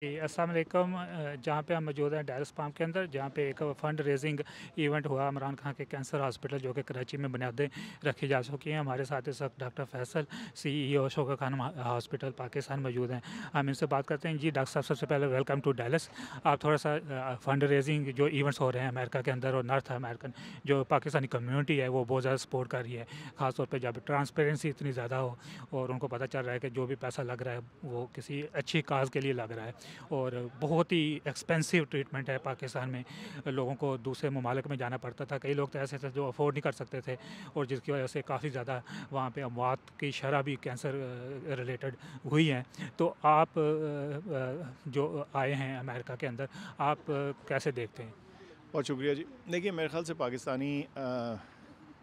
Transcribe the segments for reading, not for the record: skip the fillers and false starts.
जी, अस्सलाम वालेकुम। जहाँ पे हम मौजूद हैं डैलस पाम के अंदर, जहाँ पे एक फ़ंड रेज़िंग इवेंट हुआ इमरान खान के कैंसर हॉस्पिटल, जो कि कराची में बुनियादें रखी जा चुकी हैं। हमारे साथ इस वक्त doctor Faisal, CEO Shaukat Khan hospital Pakistan मौजूद हैं। हम इनसे बात करते हैं। जी डॉक्टर साहब, सबसे पहले वेलकम टू डैलस। आप थोड़ा सा फ़ंड रेज़िंग जो इवेंट्स हो रहे हैं अमेरिका के अंदर और नॉर्थ अमेरिकन जो पाकिस्तानी कम्युनिटी है वो बहुत ज़्यादा सपोर्ट कर रही है, ख़ास तौर पे जब ट्रांसपेरेंसी इतनी ज़्यादा हो और उनको पता चल रहा है कि जो भी पैसा लग रहा है वो किसी अच्छी काज़ के लिए लग रहा है। और बहुत ही एक्सपेंसिव ट्रीटमेंट है पाकिस्तान में। लोगों को दूसरे ममालिक में जाना पड़ता था। कई लोग तो ऐसे थे जो अफोर्ड नहीं कर सकते थे और जिसकी वजह से काफ़ी ज़्यादा वहाँ पे अमवात की शरह भी कैंसर रिलेटेड हुई हैं। तो आप जो आए हैं अमेरिका के अंदर, आप कैसे देखते हैं? बहुत शुक्रिया जी। देखिए, मेरे ख़्याल से पाकिस्तानी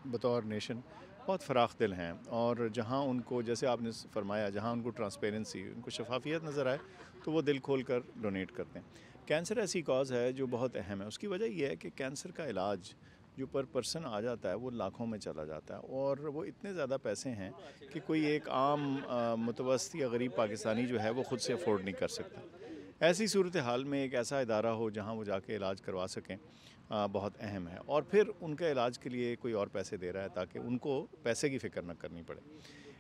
बतौर नेशन बहुत फ़राख दिल हैं, और जहाँ उनको, जैसे आपने फरमाया, जहाँ उनको ट्रांसपेरेंसी, उनको शफाफियत नज़र आए तो वो दिल खोल कर डोनेट करते हैं। कैंसर ऐसी कॉज़ है जो बहुत अहम है। उसकी वजह ये है कि कैंसर का इलाज जो पर पर्सन आ जाता है वो लाखों में चला जाता है, और वो इतने ज़्यादा पैसे हैं कि कोई एक आम मुतवस्सित या गरीब पाकिस्तानी जो है वो ख़ुद से अफोर्ड नहीं कर सकता। ऐसी सूरत हाल में एक ऐसा इदारा हो जहाँ वो जाके इलाज करवा सकें, बहुत अहम है। और फिर उनके इलाज के लिए कोई और पैसे दे रहा है ताकि उनको पैसे की फ़िक्र न करनी पड़े।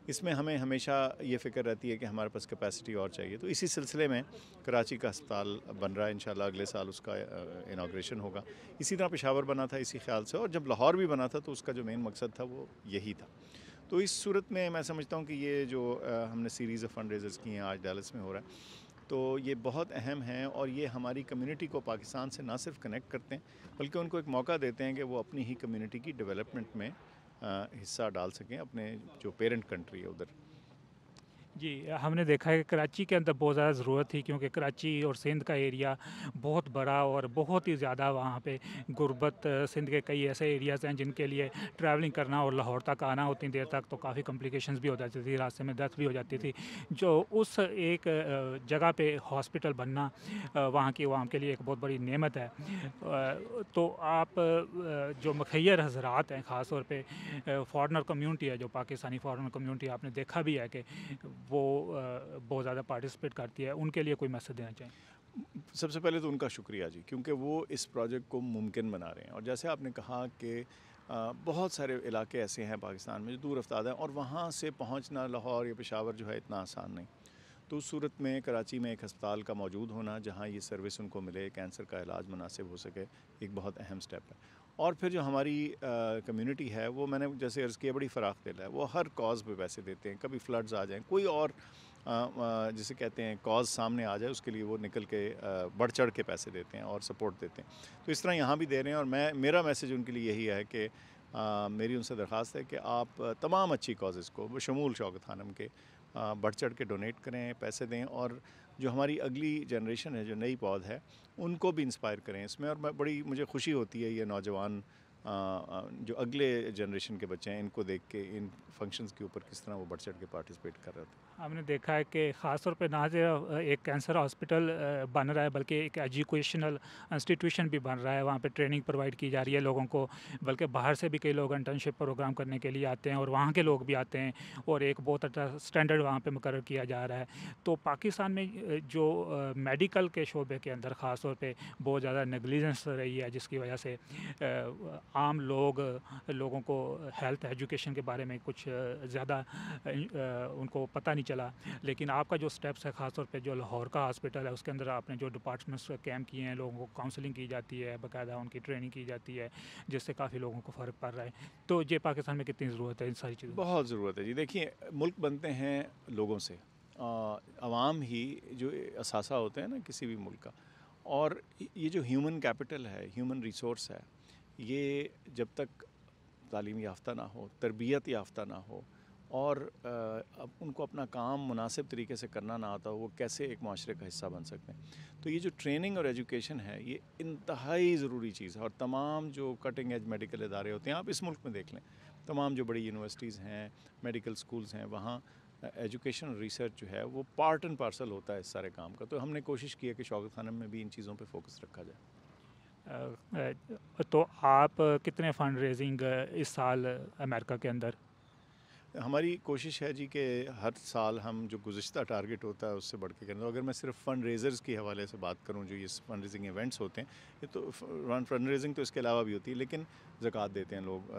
इसमें हमें हमेशा ये फ़िक्र रहती है कि हमारे पास कैपेसिटी और चाहिए। तो इसी सिलसिले में कराची का अस्पताल बन रहा है। इंशाल्लाह अगले साल उसका इनाग्रेशन होगा। इसी तरह पेशावर बना था इसी ख्याल से, और जब लाहौर भी बना था तो उसका जो मेन मकसद था वो यही था। तो इस सूरत में मैं समझता हूँ कि ये जो हमने सीरीज़ ऑफ फंड रेजर्स की हैं, आज डैलस में हो रहा है, तो ये बहुत अहम हैं, और ये हमारी कम्युनिटी को पाकिस्तान से ना सिर्फ कनेक्ट करते हैं बल्कि उनको एक मौका देते हैं कि वो अपनी ही कम्युनिटी की डेवलपमेंट में हिस्सा डाल सकें, अपने जो पेरेंट कंट्री है उधर। जी, हमने देखा है कि कराची के अंदर बहुत ज़्यादा ज़रूरत थी, क्योंकि कराची और सिंध का एरिया बहुत बड़ा और बहुत ही ज़्यादा वहाँ पे गुर्बत। सिंध के कई ऐसे एरियाज़ हैं जिनके लिए ट्रैवलिंग करना और लाहौर तक आना उतनी देर तक तो काफ़ी कॉम्प्लिकेशंस भी हो जाती थी, रास्ते में डेथ भी हो जाती थी। जो उस एक जगह पे हॉस्पिटल बनना वहाँ के लिए एक बहुत बड़ी नेमत है। तो आप जो मुखैर हज़रात हैं, ख़ास तौर पे फ़ॉरेनर कम्युनिटी है, जो पाकिस्तानी फ़ॉरेनर कम्युनिटी, आपने देखा भी है कि वो बहुत ज़्यादा पार्टिसिपेट करती है, उनके लिए कोई मैसेज देना चाहें? सबसे पहले तो उनका शुक्रिया जी, क्योंकि वो इस प्रोजेक्ट को मुमकिन बना रहे हैं। और जैसे आपने कहा कि बहुत सारे इलाके ऐसे हैं पाकिस्तान में जो दूर अफ्ताद हैं, और वहाँ से पहुँचना लाहौर या पेशावर जो है इतना आसान नहीं। तो उस सूरत में कराची में एक अस्पताल का मौजूद होना जहाँ ये सर्विस उनको मिले, कैंसर का इलाज मुनासिब हो सके, एक बहुत अहम स्टेप है। और फिर जो हमारी कम्युनिटी है वो, मैंने जैसे अर्ज़ किया, बड़ी फ़राख दिल है। वो हर कॉज़ पे पैसे देते हैं। कभी फ्लड्स आ जाएँ, कोई और जिसे कहते हैं कॉज़ सामने आ जाए, उसके लिए वो निकल के बढ़ चढ़ के पैसे देते हैं और सपोर्ट देते हैं। तो इस तरह यहाँ भी दे रहे हैं, और मेरा मैसेज उनके लिए यही है कि मेरी उनसे दरख्वास्त है कि आप तमाम अच्छी कॉज़ेज़ को बशमूल शौकत खानम के बढ़ चढ़ के डोनेट करें, पैसे दें, और जो हमारी अगली जनरेशन है, जो नई पौध है, उनको भी इंस्पायर करें इसमें। और मुझे खुशी होती है ये नौजवान जो अगले जनरेशन के बच्चे हैं, इनको देख के, इन फंक्शंस के ऊपर किस तरह वो बढ़ चढ़ के पार्टिसिपेट कर रहे थे। हमने देखा है कि ख़ास तौर पे ना सिर्फ एक कैंसर हॉस्पिटल बन रहा है, बल्कि एक एजुकेशनल इंस्टीट्यूशन भी बन रहा है। वहाँ पे ट्रेनिंग प्रोवाइड की जा रही है लोगों को, बल्कि बाहर से भी कई लोग इंटर्नशिप प्रोग्राम करने के लिए आते हैं और वहाँ के लोग भी आते हैं, और एक बहुत अच्छा स्टैंडर्ड वहाँ पे मुकर्रर किया जा रहा है। तो पाकिस्तान में जो मेडिकल के शोबे के अंदर ख़ास तौर पे बहुत ज़्यादा नेग्लिजेंस रही है, जिसकी वजह से आम लोगों को हेल्थ एजुकेशन के बारे में कुछ ज़्यादा उनको पता नहीं चला। लेकिन आपका जो स्टेप्स है, ख़ास तौर पे जो लाहौर का हॉस्पिटल है उसके अंदर आपने जो डिपार्टमेंट्स कैंप किए हैं, लोगों को काउंसलिंग की जाती है, बाकायदा उनकी ट्रेनिंग की जाती है, जिससे काफ़ी लोगों को फ़र्क पड़ रहा है। तो ये पाकिस्तान में कितनी ज़रूरत है इन सारी चीज़ों की? बहुत ज़रूरत है जी। देखिए, मुल्क बनते हैं लोगों से। अवाम ही जो असासा होते हैं ना किसी भी मुल्क का। और ये जो ह्यूमन कैपिटल है, ह्यूमन रिसोर्स है, ये जब तक तालीम याफ्ता ना हो, तरबियत याफ्ता ना हो, और अब उनको अपना काम मुनासिब तरीके से करना ना आता हो, वो कैसे एक माशरे का हिस्सा बन सकते हैं। तो ये जो ट्रेनिंग और एजुकेशन है, ये इंतहाई ज़रूरी चीज़ है। और तमाम जो कटिंग एज मेडिकल इदारे होते हैं, आप इस मुल्क में देख लें, तमाम जो बड़ी यूनिवर्सिटीज़ हैं, मेडिकल स्कूल्स हैं, वहाँ एजुकेशन और रिसर्च जो है वो पार्ट एंड पार्सल होता है इस सारे काम का। तो हमने कोशिश की है कि शौकत खानम में भी इन चीज़ों पे फोकस रखा जाए। तो आप कितने फ़ंड रेजिंग इस साल अमेरिका के अंदर? ہماری کوشش ہے جی کہ ہر سال ہم جو گزشتہ ٹارگٹ ہوتا ہے اس سے بڑھ کے کریں. تو اگر میں صرف فنڈ ریزرز کے حوالے سے بات کروں جو یہ فنڈ ریزنگ ایونٹس ہوتے ہیں, یہ تو فنڈ ریزنگ تو اس کے علاوہ بھی ہوتی ہے, لیکن زکوٰۃ دیتے ہیں لوگ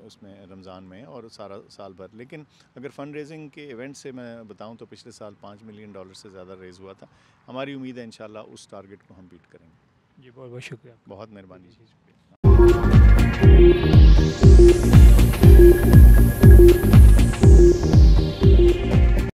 اس میں رمضان میں اور سارا سال بھر. لیکن اگر فنڈ ریزنگ کے ایونٹ سے میں بتاؤں تو پچھلے سال $5 ملین سے زیادہ ریز ہوا تھا. ہماری امید ہے انشاءاللہ اس ٹارگٹ کو ہم بیٹ کریں گے. جی بہت بہت شکریہ. بہت مہربانی. جی.